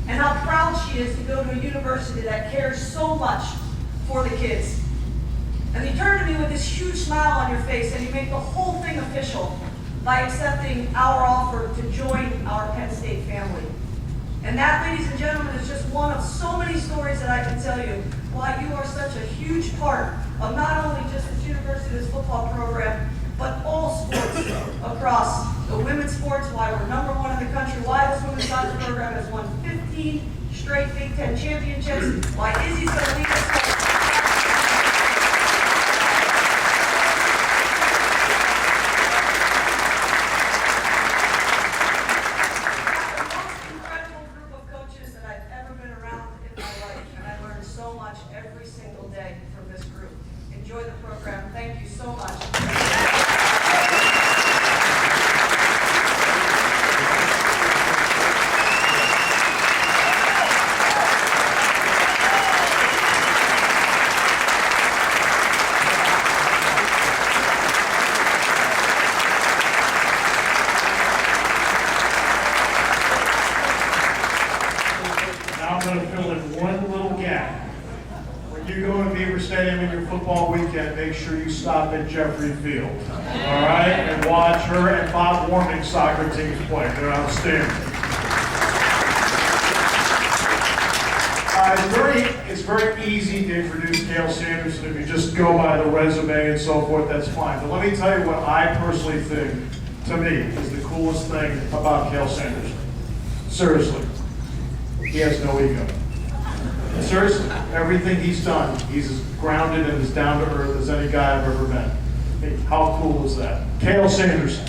and how proud she is to go to a university that cares so much for the kids. And you turn to me with this huge smile on your face, and you make the whole thing official by accepting our offer to join our Penn State family. And that, ladies and gentlemen, is just one of so many stories that I can tell you why you are such a huge part of not only just this university's football program, but all sports across the women's sports, why we're #1 in the country, why this women's soccer program has won 15 straight Big Ten championships, why Izzy's going to lead us. Every single day from this group. Enjoy the program. Thank you so much. Now I'm going to fill in one little gap. You go to Beaver Stadium in your football weekend, make sure you stop at Jeffrey Field, all right? And watch her and Bob Warming's soccer teams play. They're outstanding. It's very easy to introduce Cael Sanderson. If you just go by the resume and so forth, that's fine. But let me tell you what I personally think, to me, is the coolest thing about Cael Sanderson. Seriously, he has no ego. Seriously, everything he's done, he's as grounded and as down to earth as any guy I've ever met. Hey, how cool is that? Cael Sanderson.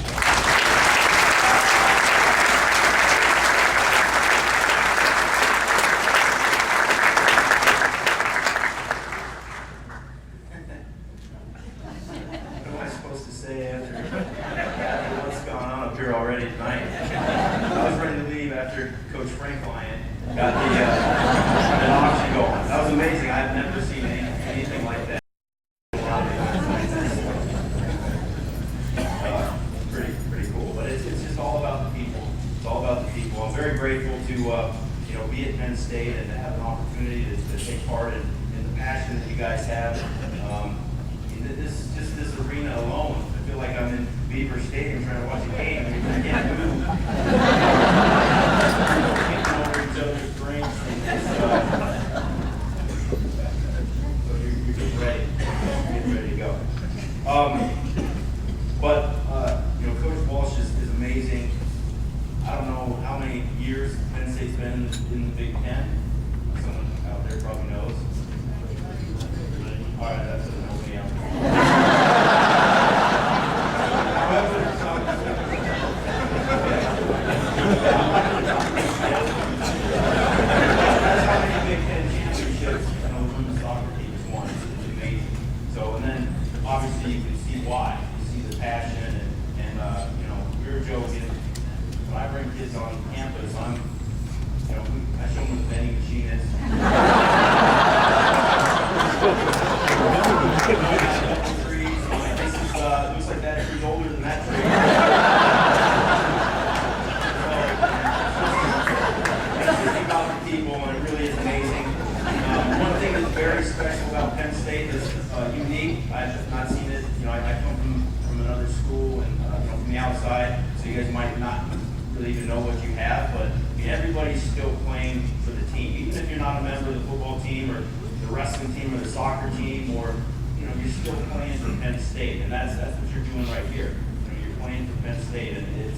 What am I supposed to say after what's gone on up here already tonight? I was ready to leave after Coach Frank Lyon got the auction going. That was amazing. I've never seen anything like that. Pretty cool. But it's just all about the people. It's all about the people. I'm very grateful to be at Penn State and to have an opportunity to take part in the passion that you guys have. This arena alone, I feel like I'm in Beaver Stadium trying to watch a game. I can't move. Getting over each other's drinks. So you're getting ready. Getting ready to go. Coach Walsh is amazing. I don't know how many years Penn State's been in the Big Ten. Someone out there probably knows. All right, that's nobody else. That's how many Big Ten championships the women's soccer team has won. It's amazing. So, and then obviously you can see why. You see the passion and we were joking. When I bring kids on campus, I show them what the vending machine is. Looks like that tree's older than that tree. It's just about the people, and it really is amazing. One thing that's very special about Penn State is unique. I've not seen it. I come from another school and from the outside, so you guys might not really even know what you have, but everybody's still playing for the team. Even if you're not a member of the football team or the wrestling team or the soccer team, or you're still playing for Penn State, and that's what you're doing right here. You're playing for Penn State, and it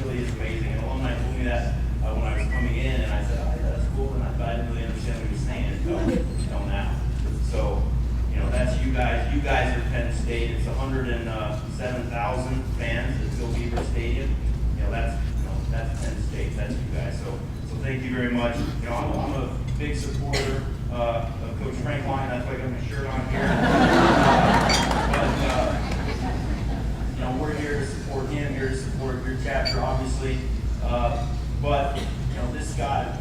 really is amazing. And Alumni told me that when I was coming in, and I said, "Oh, that's cool," and I didn't really understand what he was saying until now. So, that's you guys. You guys are Penn State. It's 107,000 fans at Phil Beaver Stadium. That's Penn State. That's you guys. So thank you very much. I'm a big supporter of Coach Frank Lyon. That's why I got my shirt on here. We're here to support him, here to support your chapter, obviously. This guy,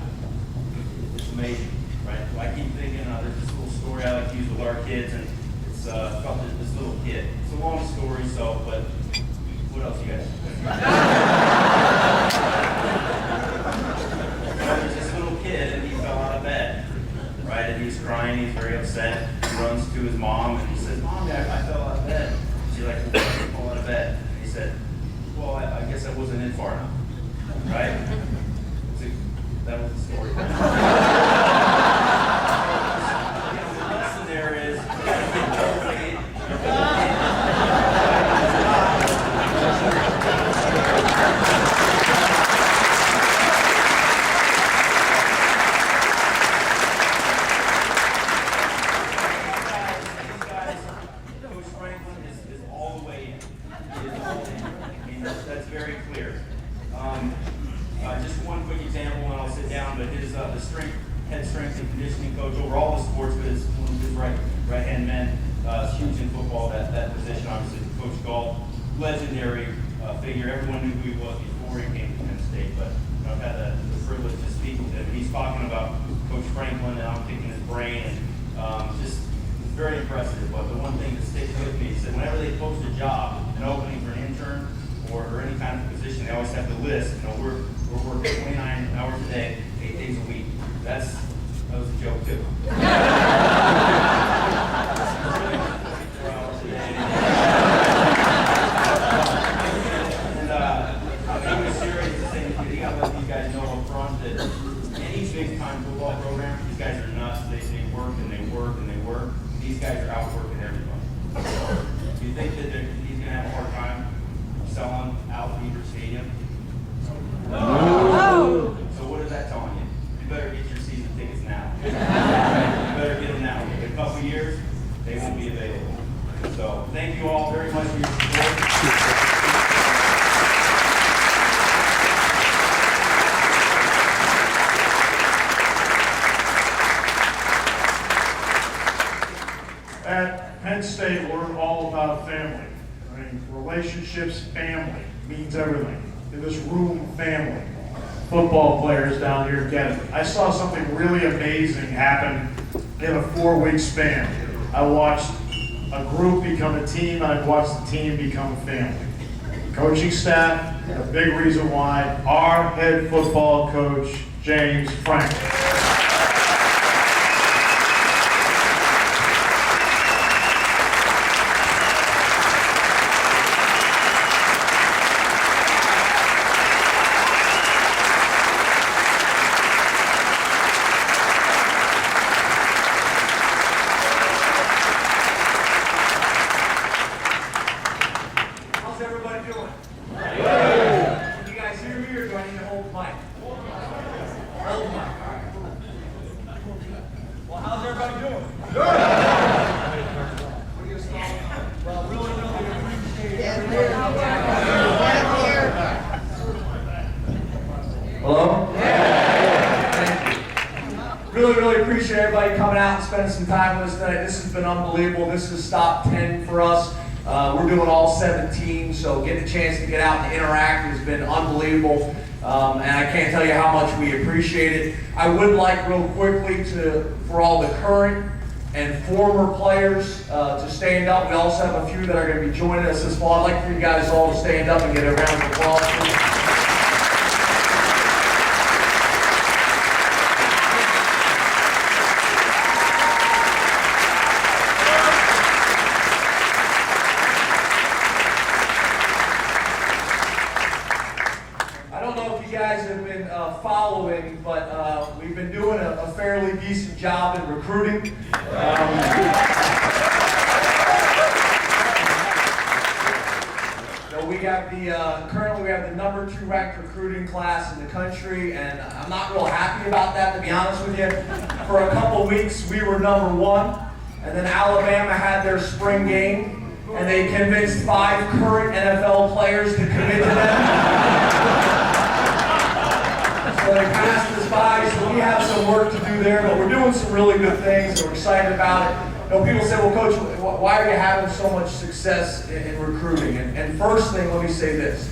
it's amazing, right? I keep thinking there's this little story I like to use with our kids, and it's about this little kid. It's a long story, but what else you guys? There's this little kid crying, he's very upset. He runs to his mom and he says, "Mom, I fell out of bed." She's like, "Well, why did you fall out of bed?" And he said, "Well, I guess I wasn't in far enough." Right? So that was the story. The lesson there is, you gotta get motivated. Coach Franklin is all the way in. He is all in. I mean, that's very clear. Just one quick example, and I'll sit down. But his head strength and conditioning coach over all the sports, but his right-hand man is huge in football. That position, obviously, Coach Gall, legendary figure. Everyone knew who he was before he came to Penn State. But I've had the privilege to speak with him. He's talking about Coach Franklin, and I'm picking his brain, and just it's very impressive. But the one thing that sticks with me, he said, whenever they post a job, an opening for an intern or any kind of position, they always have the list. We're working 29 hours a day, 8 days a week. That was a joke too. And he was serious to say, you got to let these guys know up front that any big time football program, these guys are nuts. They work and they work and they work. These guys are outworking everybody. Do you think that he's going to have a hard time selling out Beaver Stadium? No. So what is that telling you? You better get your season tickets now. You better get them now. In a couple years, they won't be available. So thank you all very much for your support. At Penn State, we're all about family. I mean, relationships, family means everything. In this room, family. Football players down here get it. I saw something really amazing happen in a 4-week span. I watched a group become a team, and I watched the team become a family. Coaching staff, a big reason why, our head football coach, James Franklin. Really appreciate everybody coming out and spending some time with us tonight. This has been unbelievable. This is stop 10 for us. We're doing all 17, so getting a chance to get out and interact has been unbelievable. And I can't tell you how much we appreciate it. I would like real quickly for all the current and former players to stand up. We also have a few that are going to be joining us this fall. I'd like for you guys all to stand up and get a round of applause. Following, but we've been doing a fairly decent job in recruiting. Currently we have the #2 ranked recruiting class in the country, and I'm not real happy about that, to be honest with you. For a couple weeks we were #1, and then Alabama had their spring game, and they convinced 5 current NFL players to commit to them. So they passed us by, so we have some work to do there, but we're doing some really good things, and we're excited about it. People say, well, Coach, why are you having so much success in recruiting? And first thing, let me say this.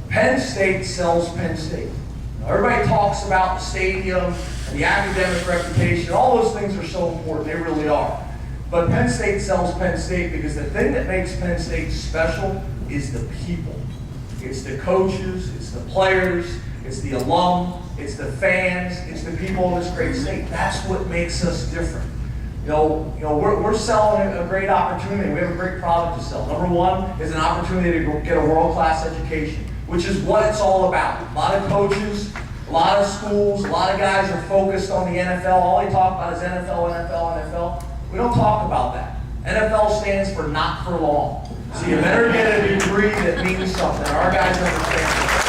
Penn State sells Penn State. Everybody talks about the stadium and the academic reputation. All those things are so important. They really are. But Penn State sells Penn State because the thing that makes Penn State special is the people. It's the coaches, it's the players, it's the alum, it's the fans, it's the people of this great state. That's what makes us different. We're selling a great opportunity. We have a great product to sell. Number one is an opportunity to get a world-class education, which is what it's all about. A lot of coaches, a lot of schools, a lot of guys are focused on the NFL. All they talk about is NFL, NFL, NFL. We don't talk about that. NFL stands for not for long. So you better get a degree that means something. Our guys understand that.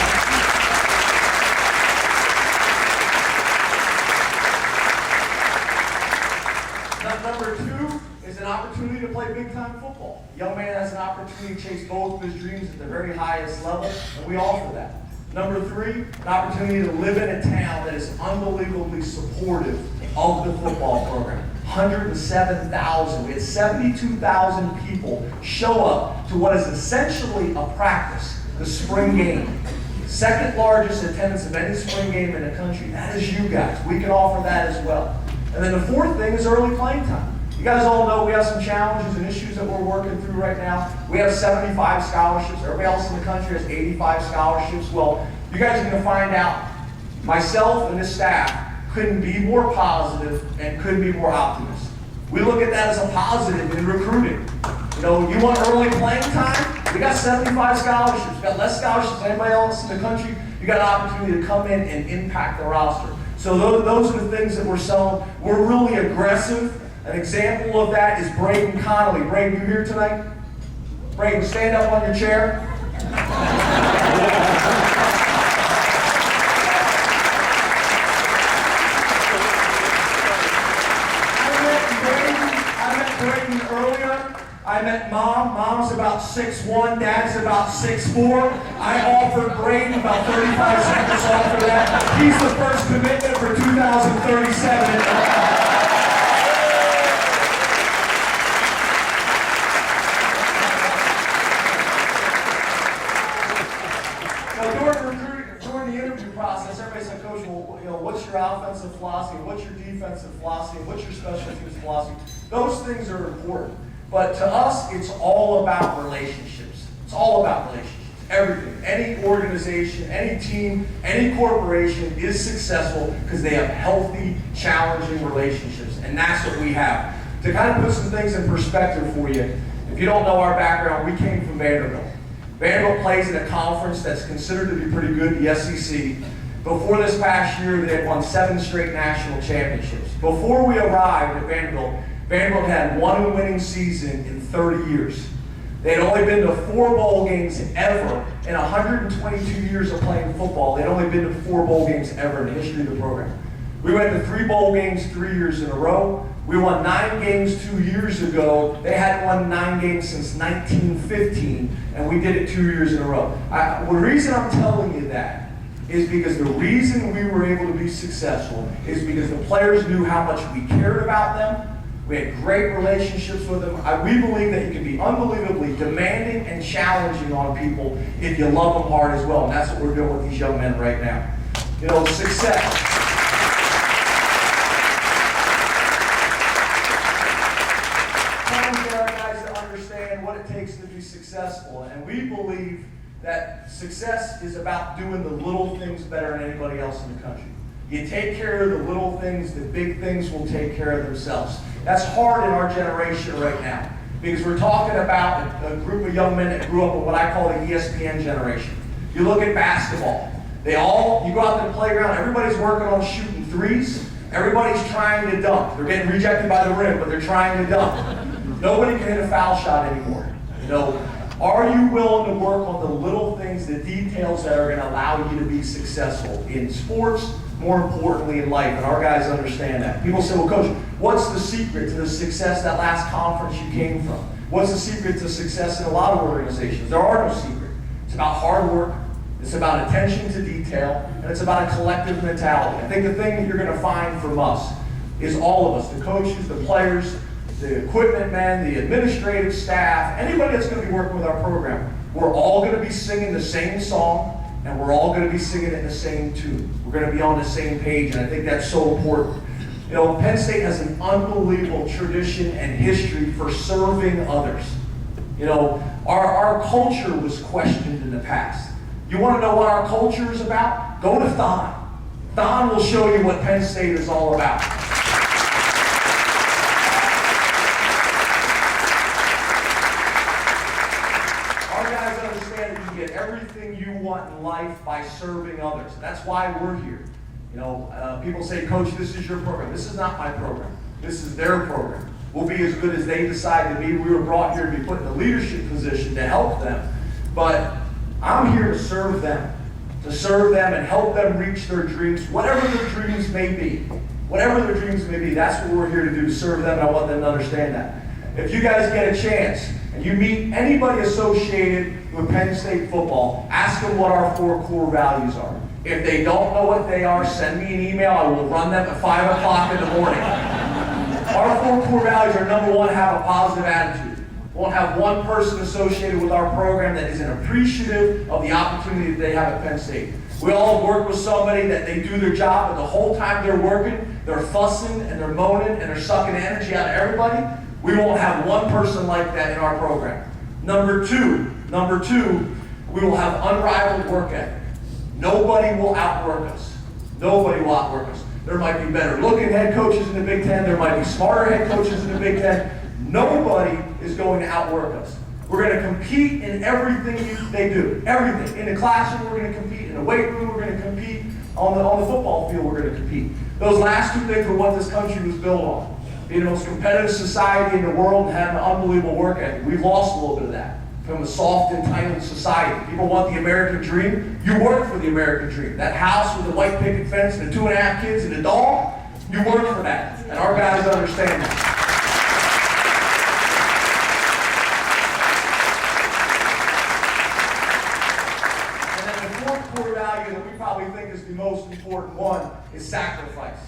Number two is an opportunity to play big-time football. A young man has an opportunity to chase both of his dreams at the very highest level, and we offer that. Number three, an opportunity to live in a town that is unbelievably supportive of the football program. 107,000. We had 72,000 people show up to what is essentially a practice, the spring game. Second largest attendance of any spring game in the country. That is you guys. We can offer that as well. And then the fourth thing is early playing time. You guys all know we have some challenges and issues that we're working through right now. We have 75 scholarships. Everybody else in the country has 85 scholarships. Well, you guys are going to find out. Myself and this staff couldn't be more positive and couldn't be more optimistic. We look at that as a positive in recruiting. You want early playing time? We got 75 scholarships. We got less scholarships than anybody else in the country. You got an opportunity to come in and impact the roster. So those are the things that we're selling. We're really aggressive. An example of that is Braden Connolly. Braden, you here tonight? Braden, stand up on your chair. I met Braden earlier. I met Mom. Mom's about 6'1", Dad's about 6'4". I offered Braden about 35 seconds off for that. He's the first commitment for 2037. During the interview process, everybody said, Coach, well, what's your offensive philosophy? What's your defensive philosophy? What's your special teams philosophy? Those things are important. But to us, it's all about relationships. It's all about relationships. Everything. Any organization, any team, any corporation is successful because they have healthy, challenging relationships. And that's what we have. To kind of put some things in perspective for you, if you don't know our background, we came from Vanderbilt. Vanderbilt plays in a conference that's considered to be pretty good, the SEC. Before this past year, they had won 7 straight national championships. Before we arrived at Vanderbilt, Vanderbilt had one winning season in 30 years. They had only been to 4 bowl games ever in 122 years of playing football. They'd only been to 4 bowl games ever in the history of the program. We went to 3 bowl games 3 years in a row. We won 9 games 2 years ago. They hadn't won 9 games since 1915, and we did it 2 years in a row. The reason I'm telling you that is because the reason we were able to be successful is because the players knew how much we cared about them. We had great relationships with them. We believe that you can be unbelievably demanding and challenging on people if you love them hard as well, and that's what we're doing with these young men right now. Success. What it takes to be successful, and we believe that success is about doing the little things better than anybody else in the country. You take care of the little things, the big things will take care of themselves. That's hard in our generation right now because we're talking about a group of young men that grew up in what I call the ESPN generation. You look at basketball, you go out to the playground, everybody's working on shooting threes, everybody's trying to dunk. They're getting rejected by the rim, but they're trying to dunk. Nobody can hit a foul shot anymore. Are you willing to work on the little things, the details that are going to allow you to be successful in sports, more importantly in life? And our guys understand that. People say, well, Coach, what's the secret to the success that last conference you came from? What's the secret to success in a lot of organizations? There are no secret. It's about hard work. It's about attention to detail. And it's about a collective mentality. I think the thing that you're going to find from us is all of us, the coaches, the players, the equipment men, the administrative staff, anybody that's going to be working with our program, we're all going to be singing the same song, and we're all going to be singing it in the same tune. We're going to be on the same page, and I think that's so important. Penn State has an unbelievable tradition and history for serving others. Our culture was questioned in the past. You want to know what our culture is about? Go to Thon. Thon will show you what Penn State is all about. want in life by serving others. That's why we're here. You know, people say, Coach, this is your program. This is not my program. This is their program. We'll be as good as they decide to be. We were brought here to be put in a leadership position to help them. But I'm here to serve them and help them reach their dreams, whatever their dreams may be. Whatever their dreams may be, that's what we're here to do, to serve them, and I want them to understand that. If you guys get a chance and you meet anybody associated with Penn State football, ask them what our 4 core values are. If they don't know what they are, send me an email. I will run them at 5 o'clock in the morning. Our 4 core values are: number 1, have a positive attitude. We won't have one person associated with our program that isn't appreciative of the opportunity that they have at Penn State. We all work with somebody that they do their job, but the whole time they're working, they're fussing and they're moaning and they're sucking energy out of everybody. We won't have one person like that in our program. Number two, we will have unrivaled work ethic. Nobody will outwork us. Nobody will outwork us. There might be better looking head coaches in the Big Ten. There might be smarter head coaches in the Big Ten. Nobody is going to outwork us. We're going to compete in everything they do. Everything. In the classroom, we're going to compete. In the weight room, we're going to compete. On the football field, we're going to compete. Those last 2 things were what this country was built on. Being the most competitive society in the world and having an unbelievable work ethic. We've lost a little bit of that. From a soft, entitled society. People want the American dream. You work for the American dream. That house with the white picket fence and the 2.5 kids and a dog, you work for that. And our guys understand that. And then the 4th core value that we probably think is the most important one is sacrifice.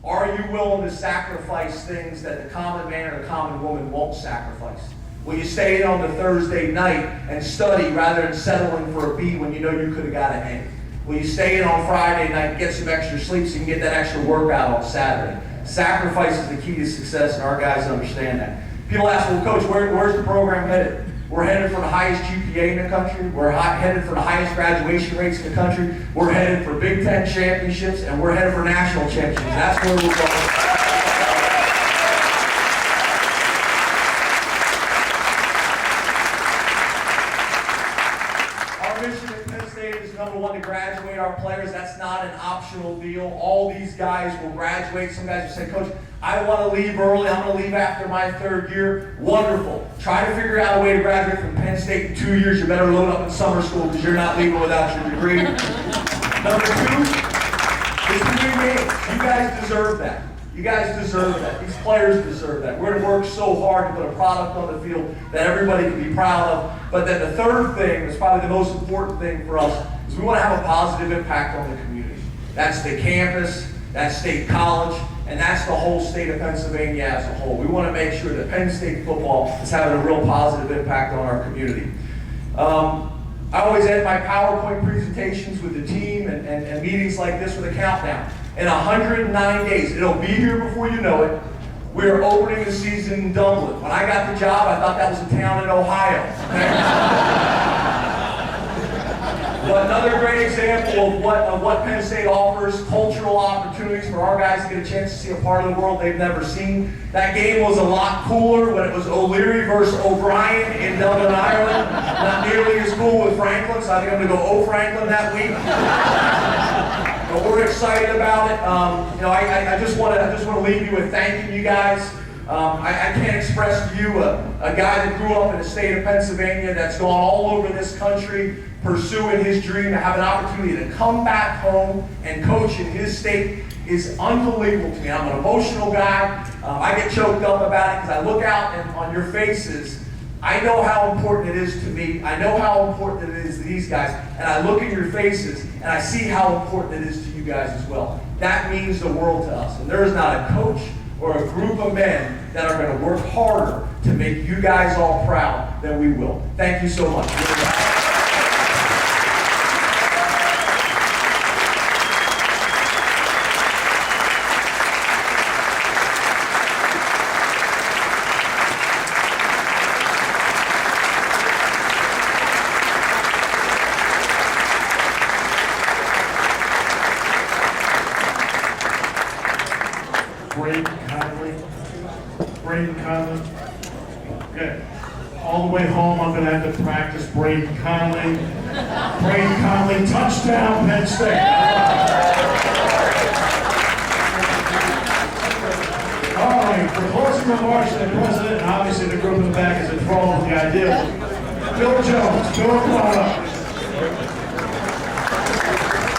Are you willing to sacrifice things that the common man or the common woman won't sacrifice? Will you stay in on the Thursday night and study rather than settling for a B when you know you could have got an A? Will you stay in on Friday night and get some extra sleep so you can get that extra workout on Saturday? Sacrifice is the key to success, and our guys understand that. People ask, well, Coach, where's the program headed? We're headed for the highest GPA in the country. We're headed for the highest graduation rates in the country. We're headed for Big Ten championships, and we're headed for national championships. That's where we're going. Number 1, to graduate our players. That's not an optional deal. All these guys will graduate. Some guys will say, Coach, I want to leave early. I'm going to leave after my 3rd year. Wonderful. Try to figure out a way to graduate from Penn State in 2 years. You better load up in summer school because you're not leaving without your degree. Number 2 is to win games. You guys deserve that. You guys deserve that. These players deserve that. We're going to work so hard to put a product on the field that everybody can be proud of. But then the 3rd thing, is probably the most important thing for us, is we want to have a positive impact on the community. That's the campus, that's State College, and that's the whole state of Pennsylvania as a whole. We want to make sure that Penn State football is having a real positive impact on our community. I always end my PowerPoint presentations with the team and meetings like this with a countdown. In 109 days, it'll be here before you know it, we are opening the season in Dublin. When I got the job, I thought that was a town in Ohio. But another great example of what Penn State offers, cultural opportunities for our guys to get a chance to see a part of the world they've never seen. That game was a lot cooler when it was O'Leary versus O'Brien in Dublin, Ireland. Not nearly as cool with Franklin, so I think I'm going to go O-Franklin that week. But we're excited about it. I just want to leave you with thanking you guys. I can't express to you a guy that grew up in the state of Pennsylvania that's gone all over this country pursuing his dream to have an opportunity to come back home and coach in his state is unbelievable to me. I'm an emotional guy. I get choked up about it because I look out and on your faces, I know how important it is to me. I know how important it is to these guys. And I look at your faces and I see how important it is to you guys as well. That means the world to us. And there is not a coach or a group of men that are going to work harder to make you guys all proud than we will. Thank you so much. Braden Conley. Okay. All the way home, I'm going to have to practice Braden Conley. Braden Conley, touchdown, Penn State. All right, for closing remarks, the president and obviously the group in the back is enthralled with the idea. Bill Jones, Bill, come on up.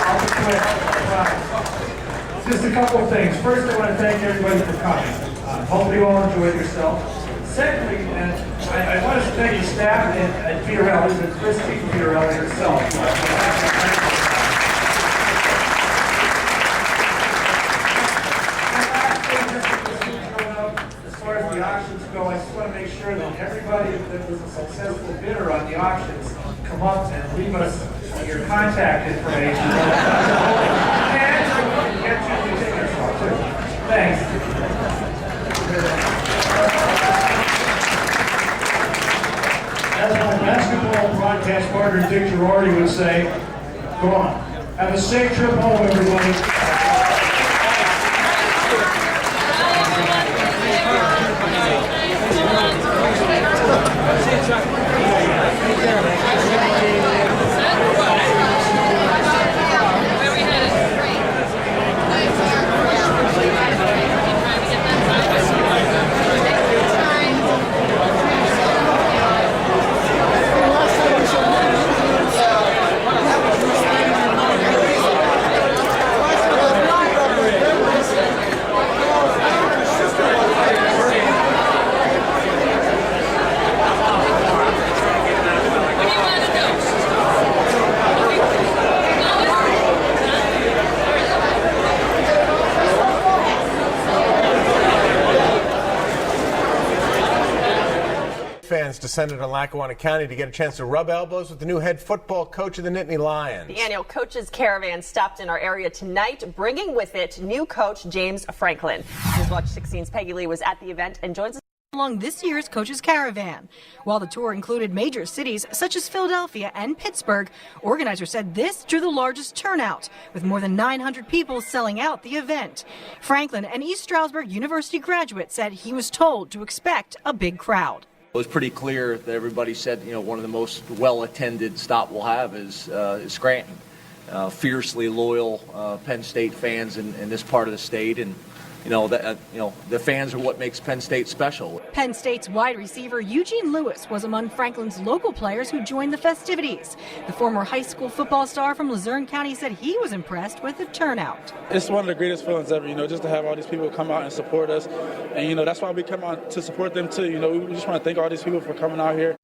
I'll be quick, I promise. Just a couple of things. First, I want to thank everybody for coming. Hope you all enjoyed yourself. Secondly, I want to thank the staff at Fiorelli's and Christine Fiorelli herself. As far as the auctions go, I just want to make sure that everybody that was a successful bidder on the auctions come up and leave us your contact information. And get you the tickets off too. Thanks. As my basketball broadcast partner Dick Girardi would say, go on. Have a safe trip home, everybody. Fans descended on Lackawanna County to get a chance to rub elbows with the new head football coach of the Nittany Lions. The annual Coaches Caravan stopped in our area tonight, bringing with it new coach James Franklin. Newswatch 16's Peggy Lee was at the event and joins us along this year's Coaches Caravan. While the tour included major cities such as Philadelphia and Pittsburgh, organizers said this drew the largest turnout, with more than 900 people selling out the event. Franklin, an East Stroudsburg University graduate, said he was told to expect a big crowd. It was pretty clear that everybody said, one of the most well-attended stop we'll have is Scranton. Fiercely loyal Penn State fans in this part of the state, and the fans are what makes Penn State special. Penn State's wide receiver Eugene Lewis was among Franklin's local players who joined the festivities. The former high school football star from Luzerne County said he was impressed with the turnout. It's one of the greatest feelings ever, just to have all these people come out and support us. And, that's why we come out to support them too. We just want to thank all these people for coming out here.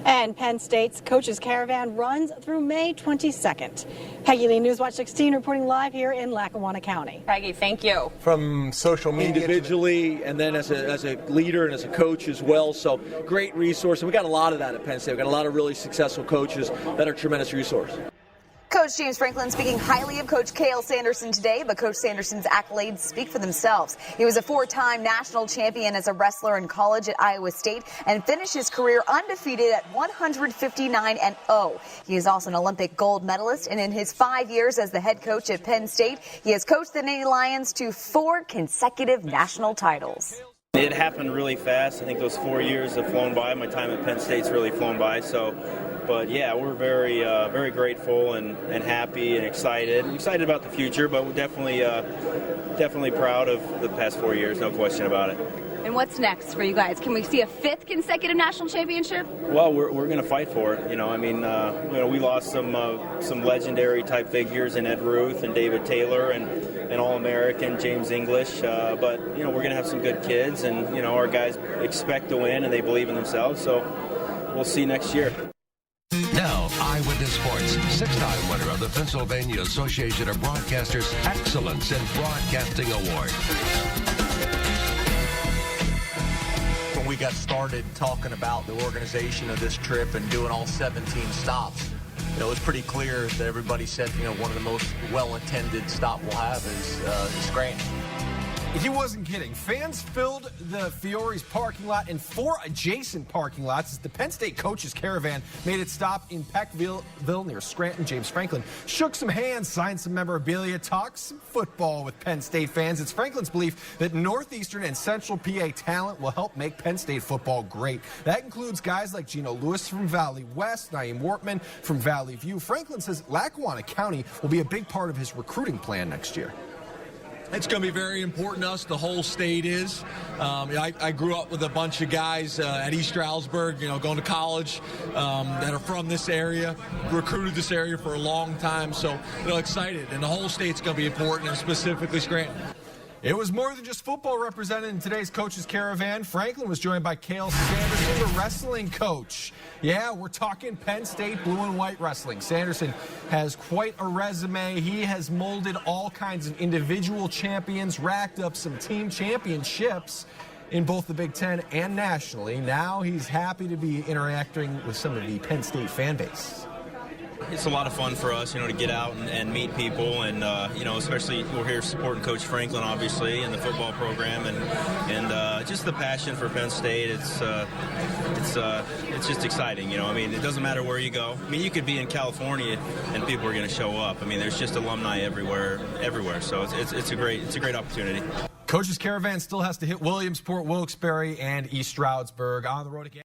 And Penn State's Coaches Caravan runs through May 22nd. Peggy Lee, Newswatch 16, reporting live here in Lackawanna County. Peggy, thank you. From social media Individually and then as a leader and as a coach as well. So great resource. And we got a lot of that at Penn State. We got a lot of really successful coaches that are a tremendous resource. Coach James Franklin speaking highly of Coach Cael Sanderson today, but Coach Sanderson's accolades speak for themselves. He was a four-time national champion as a wrestler in college at Iowa State and finished his career undefeated at 159-0. He is also an Olympic gold medalist, and in his 5 years as the head coach at Penn State, he has coached the Nittany Lions to 4 consecutive national titles. It happened really fast. I think those 4 years have flown by. My time at Penn State's really flown by. But yeah, we're very, very grateful and happy and excited. Excited about the future, but we're definitely proud of the past 4 years. No question about it. And what's next for you guys? Can we see a 5th consecutive national championship? Well, we're going to fight for it. We lost some legendary type figures in Ed Ruth and David Taylor and All-American James English. But we're going to have some good kids, and our guys expect to win and they believe in themselves. So we'll see next year. Now, Eyewitness Sports, 6-time winner of the Pennsylvania Association of Broadcasters Excellence in Broadcasting Award. When we got started talking about the organization of this trip and doing all 17 stops, it was pretty clear that everybody said, one of the most well-attended stop we'll have is Scranton. He wasn't kidding. Fans filled the Fiore's parking lot and 4 adjacent parking lots as the Penn State coaches caravan made its stop in Peckville near Scranton. James Franklin shook some hands, signed some memorabilia, talked some football with Penn State fans. It's Franklin's belief that Northeastern and Central PA talent will help make Penn State football great. That includes guys like Gino Lewis from Valley West, Naeem Wortman from Valley View. Franklin says Lackawanna County will be a big part of his recruiting plan next year. It's going to be very important to us. The whole state is. I grew up with a bunch of guys at East Stroudsburg, going to college that are from this area, recruited this area for a long time. So, excited. And the whole state's going to be important, and specifically Scranton. It was more than just football represented in today's coach's caravan. Franklin was joined by Cael Sanderson, the wrestling coach. Yeah, we're talking Penn State blue and white wrestling. Sanderson has quite a resume. He has molded all kinds of individual champions, racked up some team championships in both the Big Ten and nationally. Now he's happy to be interacting with some of the Penn State fan base. It's a lot of fun for us, to get out and meet people, and especially we're here supporting Coach Franklin, obviously, and the football program, and just the passion for Penn State. It's just exciting, it doesn't matter where you go. You could be in California and people are going to show up. There's just alumni everywhere. So it's a great opportunity. Coach's caravan still has to hit Williamsport, Wilkes-Barre, and East Stroudsburg. On the road again.